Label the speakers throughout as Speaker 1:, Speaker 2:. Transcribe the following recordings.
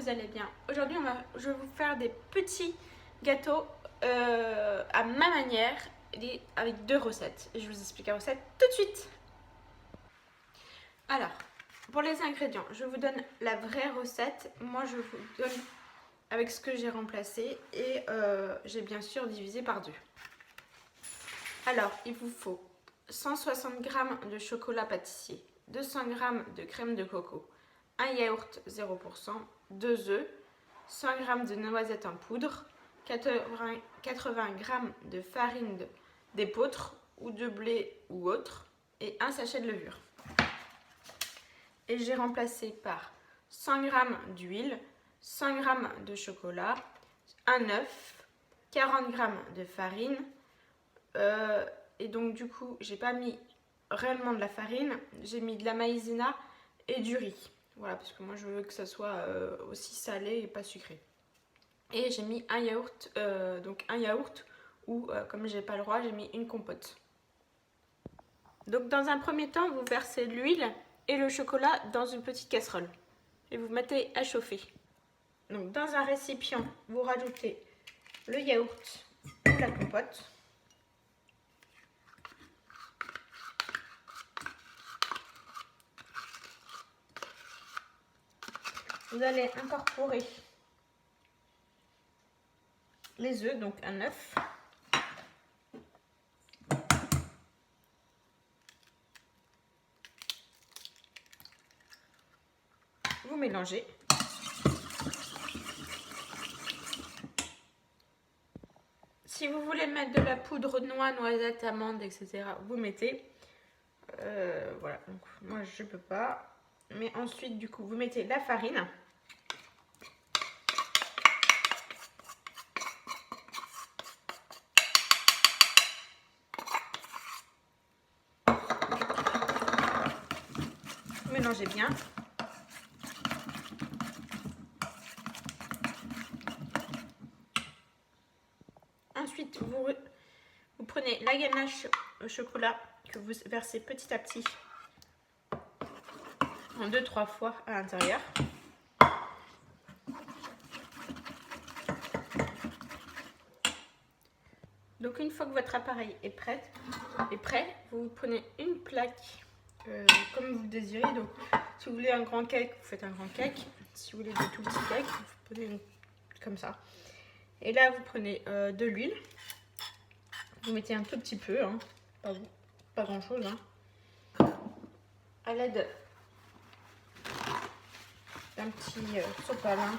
Speaker 1: vous allez bien. Aujourd'hui, je vais vous faire des petits gâteaux à ma manière avec 2 recettes. Je vous explique la recette tout de suite. Alors, pour les ingrédients, je vous donne la vraie recette. Moi, je vous donne avec ce que j'ai remplacé et j'ai bien sûr divisé par 2. Alors, il vous faut 160 g de chocolat pâtissier, 200 g de crème de coco, un yaourt 0%, 2 œufs, 100 g de noisettes en poudre, 80 g de farine d'épeautre ou de blé ou autre et un sachet de levure. Et j'ai remplacé par 100 g d'huile, 100 g de chocolat, un œuf, 40 g de farine. Et donc du coup, j'ai pas mis réellement de la farine, j'ai mis de la maïzena et du riz. Voilà, parce que moi je veux que ça soit aussi salé et pas sucré. Et j'ai mis un yaourt, ou comme j'ai pas le droit, j'ai mis une compote. Donc dans un premier temps, vous versez l'huile et le chocolat dans une petite casserole et vous mettez à chauffer. Donc dans un récipient, vous rajoutez le yaourt ou la compote. Vous allez incorporer les œufs, donc un œuf. Vous mélangez. Si vous voulez mettre de la poudre noix, noisettes, amandes, etc., vous mettez. Voilà, donc moi je peux pas. Mais ensuite, du coup, vous mettez la farine. Vous mélangez bien. Ensuite, vous prenez la ganache au chocolat que vous versez petit à petit en 2-3 fois à l'intérieur. Donc une fois que votre appareil est prêt, vous prenez une plaque comme vous le désirez. Donc si vous voulez un grand cake, vous faites un grand cake. Si vous voulez des tout petits cakes, vous prenez une comme ça. Et là vous prenez de l'huile. Vous mettez un tout petit peu, hein, pas grand chose. Hein. À l'aide d'un petit sopalin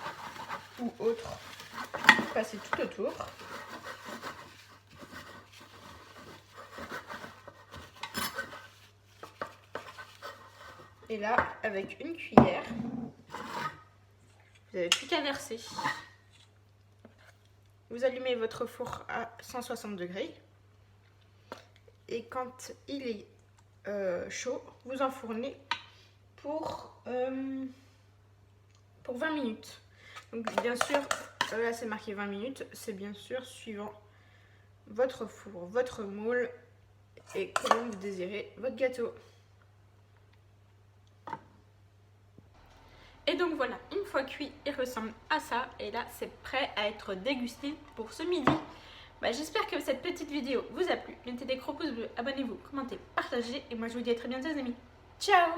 Speaker 1: ou autre, vous passez tout autour. Et là, avec une cuillère, vous n'avez plus qu'à verser. Vous allumez votre four à 160 degrés. Et quand il est chaud, vous enfournez pour 20 minutes. Donc bien sûr, là c'est marqué 20 minutes, c'est bien sûr suivant votre four, votre moule et comment vous désirez votre gâteau. Et donc voilà, une fois cuit, il ressemble à ça. Et là, c'est prêt à être dégusté pour ce midi. J'espère que cette petite vidéo vous a plu. Mettez des gros pouces bleus, abonnez-vous, commentez, partagez. Et moi, je vous dis à très bientôt les amis. Ciao!